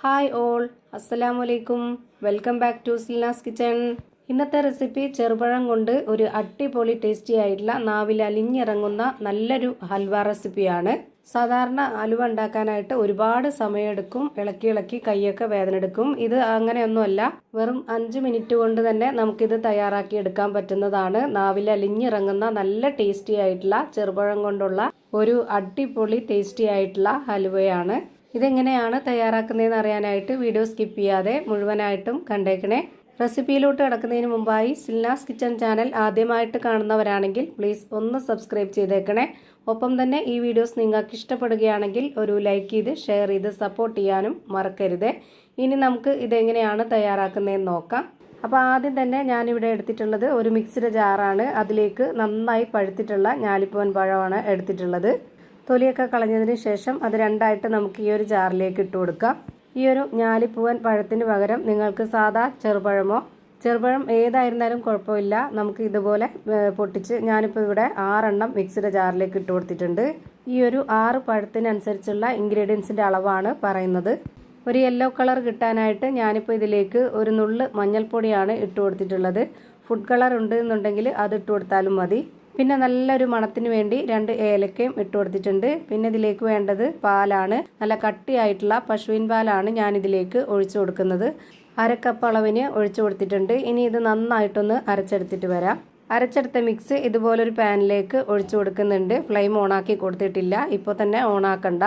Hi all, അസ്സലാമലൈക്കും. Welcome back to Silna's kitchen. ഇന്നത്തെ recipe ചെറുപഴം കൊണ്ട് ഒരു അടിപൊളി ടേസ്റ്റി ആയിട്ടുള്ള നാവിൽ അലിഞ്ഞിറങ്ങുന്ന നല്ലൊരു ഹൽവ റെസിപ്പിയാണ്. സാധാരണ ഹലുവ ഉണ്ടാക്കാനായിട്ട് ഒരുപാട് സമയമെടുക്കും, ഇളക്കി ഇളക്കി കൈയൊക്കെ വേദന എടുക്കും. ഇത് അങ്ങനെയൊന്നുമല്ല, വെറും 5 മിനിറ്റ് കൊണ്ട് തന്നെ നമുക്കിത് തയ്യാറാക്കി എടുക്കാൻ പറ്റുന്നതാണ്. നാവിൽ അലിഞ്ഞിറങ്ങുന്ന നല്ല ടേസ്റ്റി ആയിട്ടുള്ള ചെറുപഴം കൊണ്ടുള്ള ഒരു അടിപൊളി ടേസ്റ്റി ആയിട്ടുള്ള ഹലുവയാണ്. ഇതെങ്ങനെയാണ് തയ്യാറാക്കുന്നതെന്ന് അറിയാനായിട്ട് വീഡിയോ സ്കിപ്പ് ചെയ്യാതെ മുഴുവനായിട്ടും കണ്ടേക്കണേ. റെസിപ്പിയിലോട്ട് കിടക്കുന്നതിന് മുമ്പായി സിൽനാസ് കിച്ചൺ ചാനൽ ആദ്യമായിട്ട് കാണുന്നവരാണെങ്കിൽ പ്ലീസ് ഒന്ന് സബ്സ്ക്രൈബ് ചെയ്തേക്കണേ. ഒപ്പം തന്നെ ഈ വീഡിയോസ് നിങ്ങൾക്ക് ഇഷ്ടപ്പെടുകയാണെങ്കിൽ ഒരു ലൈക്ക് ചെയ്ത് ഷെയർ ചെയ്ത് സപ്പോർട്ട് ചെയ്യാനും മറക്കരുത്. ഇനി നമുക്ക് ഇതെങ്ങനെയാണ് തയ്യാറാക്കുന്നതെന്ന് നോക്കാം. അപ്പോൾ ആദ്യം തന്നെ ഞാനിവിടെ എടുത്തിട്ടുള്ളത് ഒരു മിക്സിയുടെ ജാറാണ്. അതിലേക്ക് നന്നായി പഴുത്തിട്ടുള്ള ഞാലിപ്പൂവൻ പഴമാണ് എടുത്തിട്ടുള്ളത്. തൊലിയൊക്കെ കളഞ്ഞതിന് ശേഷം അത് രണ്ടായിട്ട് നമുക്ക് ഈ ഒരു ജാറിലേക്ക് ഇട്ട് കൊടുക്കാം. ഈ ഒരു ഞാലിപ്പൂവൻ പഴത്തിന് പകരം നിങ്ങൾക്ക് സാധാ ചെറുപഴം ഏതായിരുന്നാലും കുഴപ്പമില്ല. നമുക്ക് ഇതുപോലെ പൊട്ടിച്ച് ഞാനിപ്പോൾ ഇവിടെ 6 എണ്ണം മിക്സിയുടെ ജാറിലേക്ക് ഇട്ട് കൊടുത്തിട്ടുണ്ട്. ഈ ഒരു 6 പഴത്തിനനുസരിച്ചുള്ള ഇൻഗ്രീഡിയൻസിൻ്റെ അളവാണ് പറയുന്നത്. ഒരു യെല്ലോ കളർ കിട്ടാനായിട്ട് ഞാനിപ്പോൾ ഇതിലേക്ക് ഒരു നുള്ള് മഞ്ഞൾപ്പൊടിയാണ് ഇട്ട് കൊടുത്തിട്ടുള്ളത്. ഫുഡ് കളർ ഉണ്ട് എന്നുണ്ടെങ്കിൽ അത് ഇട്ട് കൊടുത്താലും മതി. പിന്നെ നല്ലൊരു മണത്തിന് വേണ്ടി 2 ഏലക്കയും ഇട്ട് കൊടുത്തിട്ടുണ്ട്. പിന്നെ ഇതിലേക്ക് വേണ്ടത് പാലാണ്. നല്ല കട്ടിയായിട്ടുള്ള പശുവിൻ പാലാണ് ഞാനിതിലേക്ക് ഒഴിച്ചു കൊടുക്കുന്നത്. 1/2 കപ്പ് അളവിന് ഒഴിച്ചു കൊടുത്തിട്ടുണ്ട്. ഇനി ഇത് നന്നായിട്ടൊന്ന് അരച്ചെടുത്തിട്ട് വരാം. അരച്ചെടുത്ത മിക്സ് ഇതുപോലൊരു പാനിലേക്ക് ഒഴിച്ചു കൊടുക്കുന്നുണ്ട്. ഫ്ലെയിം ഓണാക്കി കൊടുത്തിട്ടില്ല, ഇപ്പോൾ തന്നെ ഓണാക്കണ്ട.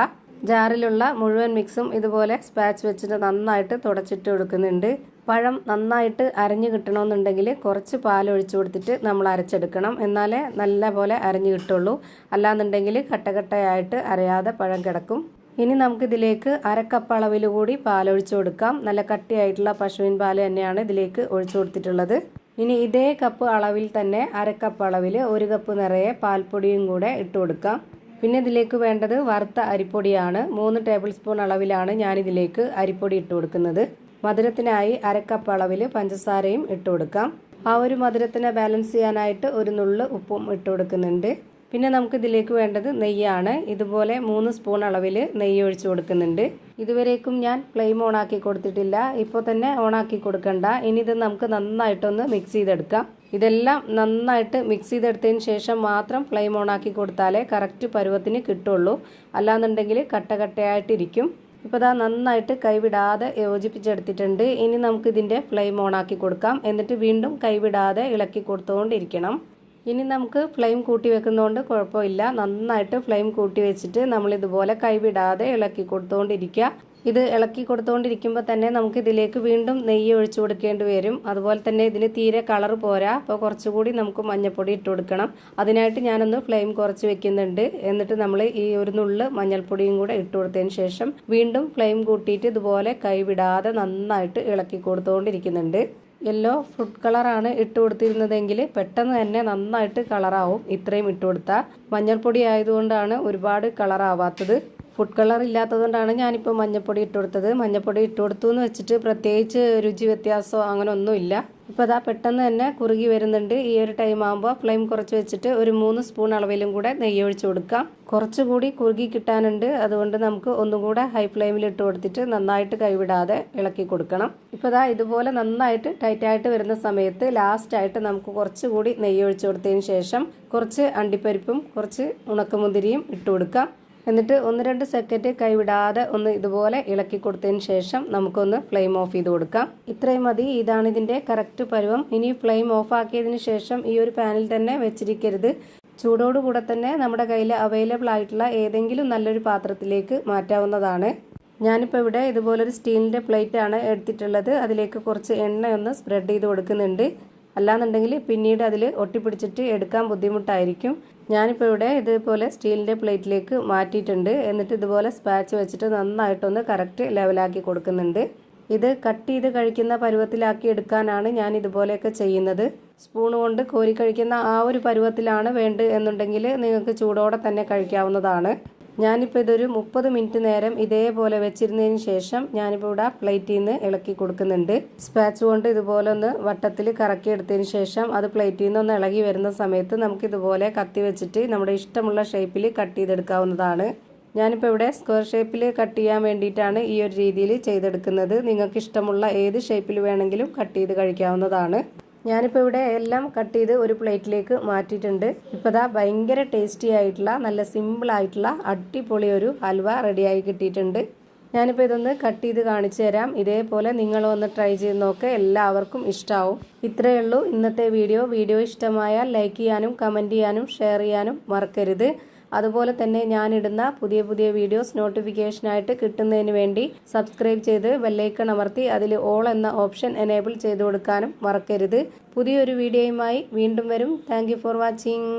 ജാറിലുള്ള മുഴുവൻ മിക്സും ഇതുപോലെ സ്പാച്ച് വെച്ചിട്ട് നന്നായിട്ട് തുടച്ചിട്ട് കൊടുക്കുന്നുണ്ട്. പഴം നന്നായിട്ട് അരഞ്ഞു കിട്ടണമെന്നുണ്ടെങ്കിൽ കുറച്ച് പാൽ ഒഴിച്ചു കൊടുത്തിട്ട് നമ്മൾ അരച്ചെടുക്കണം. എന്നാലേ നല്ല പോലെ അരഞ്ഞു കിട്ടുള്ളൂ. അല്ലാന്നുണ്ടെങ്കിൽ കട്ടകട്ടയായിട്ട് അരയാതെ പഴം കിടക്കും. ഇനി നമുക്കിതിലേക്ക് 1/2 കപ്പ് അളവിൽ കൂടി പാലൊഴിച്ചു കൊടുക്കാം. നല്ല കട്ടിയായിട്ടുള്ള പശുവിൻ പാൽ തന്നെയാണ് ഇതിലേക്ക് ഒഴിച്ചു കൊടുത്തിട്ടുള്ളത്. ഇനി ഇതേ കപ്പ് അളവിൽ തന്നെ 1/2 കപ്പ് അളവിൽ 1 കപ്പ് നിറയെ പാൽപ്പൊടിയും കൂടെ ഇട്ട് കൊടുക്കാം. പിന്നെ ഇതിലേക്ക് വേണ്ടത് വറുത്ത അരിപ്പൊടിയാണ്. 3 ടേബിൾ സ്പൂൺ അളവിലാണ് ഞാനിതിലേക്ക് അരിപ്പൊടി ഇട്ട് കൊടുക്കുന്നത്. മധുരത്തിനായി 1/2 കപ്പ് അളവിൽ പഞ്ചസാരയും ഇട്ട് കൊടുക്കാം. ആ ഒരു മധുരത്തിനെ ബാലൻസ് ചെയ്യാനായിട്ട് ഒരു നുള്ള് ഉപ്പും ഇട്ട് കൊടുക്കുന്നുണ്ട്. പിന്നെ നമുക്ക് ഇതിലേക്ക് വേണ്ടത് നെയ്യാണ്. ഇതുപോലെ 3 സ്പൂൺ അളവിൽ നെയ്യ് ഒഴിച്ച് കൊടുക്കുന്നുണ്ട്. ഇതുവരേക്കും ഞാൻ ഫ്ലെയിം ഓണാക്കി കൊടുത്തിട്ടില്ല, ഇപ്പോൾ തന്നെ ഓണാക്കി കൊടുക്കണ്ട. ഇനി ഇത് നമുക്ക് നന്നായിട്ടൊന്ന് മിക്സ് ചെയ്തെടുക്കാം. ഇതെല്ലാം നന്നായിട്ട് മിക്സ് ചെയ്തെടുത്തതിന് ശേഷം മാത്രം ഫ്ലെയിം ഓണാക്കി കൊടുത്താലേ കറക്റ്റ് പരുവത്തിന് കിട്ടുള്ളൂ. അല്ലാന്നുണ്ടെങ്കിൽ കട്ടകട്ടയായിട്ടിരിക്കും. ഇപ്പോൾ ഇതാ നന്നായിട്ട് കൈവിടാതെ യോജിപ്പിച്ചെടുത്തിട്ടുണ്ട്. ഇനി നമുക്ക് ഇതിൻ്റെ ഫ്ലെയിം ഓണാക്കി കൊടുക്കാം. എന്നിട്ട് വീണ്ടും കൈവിടാതെ ഇളക്കി കൊടുത്തുകൊണ്ടിരിക്കണം. ഇനി നമുക്ക് ഫ്ലെയിം കൂട്ടി വെക്കുന്നതുകൊണ്ട് കുഴപ്പമില്ല. നന്നായിട്ട് ഫ്ലെയിം കൂട്ടി വെച്ചിട്ട് നമ്മളിതുപോലെ കൈവിടാതെ ഇളക്കി കൊടുത്തുകൊണ്ടിരിക്കുക. ഇത് ഇളക്കി കൊടുത്തുകൊണ്ടിരിക്കുമ്പോൾ തന്നെ നമുക്ക് ഇതിലേക്ക് വീണ്ടും നെയ്യ് ഒഴിച്ചു കൊടുക്കേണ്ടി വരും. അതുപോലെ തന്നെ ഇതിന് തീരെ കളർ പോരാ, അപ്പോൾ കുറച്ചുകൂടി നമുക്ക് മഞ്ഞൾപ്പൊടി ഇട്ട് കൊടുക്കണം. അതിനായിട്ട് ഞാനൊന്ന് ഫ്ലെയിം കുറച്ച് വെക്കുന്നുണ്ട്. എന്നിട്ട് നമ്മൾ ഈ ഒരു നുള്ള് മഞ്ഞൾപ്പൊടിയും കൂടെ ഇട്ട് കൊടുത്തതിന് ശേഷം വീണ്ടും ഫ്ലെയിം കൂട്ടിയിട്ട് ഇതുപോലെ കൈവിടാതെ നന്നായിട്ട് ഇളക്കി കൊടുത്തുകൊണ്ടിരിക്കുന്നുണ്ട്. യെല്ലോ ഫുഡ് കളറാണ് ഇട്ട് കൊടുത്തിരുന്നതെങ്കിൽ പെട്ടെന്ന് തന്നെ നന്നായിട്ട് കളറാവും. ഇത്രയും ഇട്ട് കൊടുത്താൽ മഞ്ഞൾപ്പൊടി ആയതുകൊണ്ടാണ് ഒരുപാട് കളറാവാത്തത്. ഫുഡ് കളർ ഇല്ലാത്തതുകൊണ്ടാണ് ഞാനിപ്പോൾ മഞ്ഞൾപ്പൊടി ഇട്ട് കൊടുത്തത്. മഞ്ഞൾപ്പൊടി ഇട്ട് കൊടുത്തു എന്ന് വെച്ചിട്ട് പ്രത്യേകിച്ച് രുചി വ്യത്യാസമോ അങ്ങനെ ഒന്നുമില്ല. ഇപ്പോൾ അതാ പെട്ടെന്ന് തന്നെ കുറുകി വരുന്നുണ്ട്. ഈ ഒരു ടൈം ആകുമ്പോൾ ഫ്ലെയിം കുറച്ച് വെച്ചിട്ട് ഒരു 3 സ്പൂൺ അളവിലും കൂടെ നെയ്യ് ഒഴിച്ച് കൊടുക്കാം. കുറച്ചുകൂടി കുറുകി കിട്ടാനുണ്ട്. അതുകൊണ്ട് നമുക്ക് ഒന്നും കൂടെ ഹൈ ഫ്ലെയിമിൽ ഇട്ട് കൊടുത്തിട്ട് നന്നായിട്ട് കൈവിടാതെ ഇളക്കി കൊടുക്കണം. ഇപ്പോൾ അതാ ഇതുപോലെ നന്നായിട്ട് ടൈറ്റായിട്ട് വരുന്ന സമയത്ത് ലാസ്റ്റായിട്ട് നമുക്ക് കുറച്ചുകൂടി നെയ്യ് ഒഴിച്ച് കൊടുത്തതിന് ശേഷം കുറച്ച് അണ്ടിപ്പരിപ്പും കുറച്ച് ഉണക്കമുന്തിരിയും ഇട്ട് കൊടുക്കാം. എന്നിട്ട് 1-2 സെക്കൻഡ് കൈവിടാതെ ഒന്ന് ഇതുപോലെ ഇളക്കി കൊടുത്തതിന് ശേഷം നമുക്കൊന്ന് ഫ്ലെയിം ഓഫ് ചെയ്ത് കൊടുക്കാം. ഇത്രയും മതി. ഇതാണ് ഇതിൻ്റെ കറക്റ്റ് പരുവം. ഇനി ഫ്ലെയിം ഓഫ് ആക്കിയതിന് ശേഷം ഈ ഒരു പാനിൽ തന്നെ വെച്ചിരിക്കരുത്. ചൂടോടുകൂടെ തന്നെ നമ്മുടെ കയ്യിൽ അവൈലബിൾ ആയിട്ടുള്ള ഏതെങ്കിലും നല്ലൊരു പാത്രത്തിലേക്ക് മാറ്റാവുന്നതാണ്. ഞാനിപ്പോൾ ഇവിടെ ഇതുപോലൊരു സ്റ്റീലിൻ്റെ പ്ലേറ്റ് ആണ് എടുത്തിട്ടുള്ളത്. അതിലേക്ക് കുറച്ച് എണ്ണയൊന്ന് സ്പ്രെഡ് ചെയ്ത് കൊടുക്കുന്നുണ്ട്. അല്ലാന്നുണ്ടെങ്കിൽ പിന്നീട് അതിൽ ഒട്ടിപ്പിടിച്ചിട്ട് എടുക്കാൻ ബുദ്ധിമുട്ടായിരിക്കും. ഞാനിപ്പോൾ ഇവിടെ ഇതുപോലെ സ്റ്റീലിൻ്റെ പ്ലേറ്റിലേക്ക് മാറ്റിയിട്ടുണ്ട്. എന്നിട്ട് ഇതുപോലെ സ്പാച്ച് വെച്ചിട്ട് നന്നായിട്ടൊന്ന് കറക്റ്റ് ലെവലാക്കി കൊടുക്കുന്നുണ്ട്. ഇത് കട്ട് ചെയ്ത് കഴിക്കുന്ന പരുവത്തിലാക്കി എടുക്കാനാണ് ഞാൻ ഇതുപോലെയൊക്കെ ചെയ്യുന്നത്. സ്പൂൺ കൊണ്ട് കോരി കഴിക്കുന്ന ആ ഒരു പരുവത്തിലാണ് വേണ്ടത് എന്നുണ്ടെങ്കിൽ നിങ്ങൾക്ക് ചൂടോടെ തന്നെ കഴിക്കാവുന്നതാണ്. ഞാനിപ്പോൾ ഇതൊരു 30 മിനിറ്റ് നേരം ഇതേപോലെ വെച്ചിരുന്നതിന് ശേഷം ഞാനിപ്പോൾ ഇവിടെ പ്ലേറ്റിൽ നിന്ന് ഇളക്കി കൊടുക്കുന്നുണ്ട്. സ്പാച്ച് കൊണ്ട് ഇതുപോലെ ഒന്ന് വട്ടത്തിൽ കറക്കി എടുത്തതിന് ശേഷം അത് പ്ലേറ്റിൽ നിന്ന് ഒന്ന് ഇളകി വരുന്ന സമയത്ത് നമുക്കിതുപോലെ കത്തി വെച്ചിട്ട് നമ്മുടെ ഇഷ്ടമുള്ള ഷേപ്പിൽ കട്ട് ചെയ്തെടുക്കാവുന്നതാണ്. ഞാനിപ്പോൾ ഇവിടെ സ്ക്വയർ ഷേപ്പിൽ കട്ട് ചെയ്യാൻ വേണ്ടിയിട്ടാണ് ഈ ഒരു രീതിയിൽ ചെയ്തെടുക്കുന്നത്. നിങ്ങൾക്ക് ഇഷ്ടമുള്ള ഏത് ഷേപ്പിൽ വേണമെങ്കിലും കട്ട് ചെയ്ത് കഴിക്കാവുന്നതാണ്. ഞാനിപ്പോൾ ഇവിടെ എല്ലാം കട്ട് ചെയ്ത് ഒരു പ്ലേറ്റിലേക്ക് മാറ്റിയിട്ടുണ്ട്. ഇപ്പോൾ ദാ ഭയങ്കര ടേസ്റ്റി ആയിട്ടുള്ള നല്ല സിമ്പിളായിട്ടുള്ള അടിപൊളി ഒരു ഹൽവ റെഡിയായി കിട്ടിയിട്ടുണ്ട്. ഞാനിപ്പോൾ ഇതൊന്ന് കട്ട് ചെയ്ത് കാണിച്ചു തരാം. ഇതേപോലെ നിങ്ങളും ഒന്ന് ട്രൈ ചെയ്ത് നോക്കുക, എല്ലാവർക്കും ഇഷ്ടമാവും. ഇത്രയേ ഉള്ളൂ ഇന്നത്തെ വീഡിയോ ഇഷ്ടമായാൽ ലൈക്ക് ചെയ്യാനും കമൻറ്റ് ചെയ്യാനും ഷെയർ ചെയ്യാനും മറക്കരുത്. അതുപോലെ തന്നെ ഞാനിടുന്ന പുതിയ വീഡിയോസ് നോട്ടിഫിക്കേഷനായിട്ട് കിട്ടുന്നതിന് വേണ്ടി സബ്സ്ക്രൈബ് ചെയ്ത് ബെല്ലൈക്കൺ അമർത്തി അതിൽ ഓൾ എന്ന ഓപ്ഷൻ എനേബിൾ ചെയ്ത് കൊടുക്കാനും മറക്കരുത്. പുതിയൊരു വീഡിയോയുമായി വീണ്ടും വരും. Thank you for watching.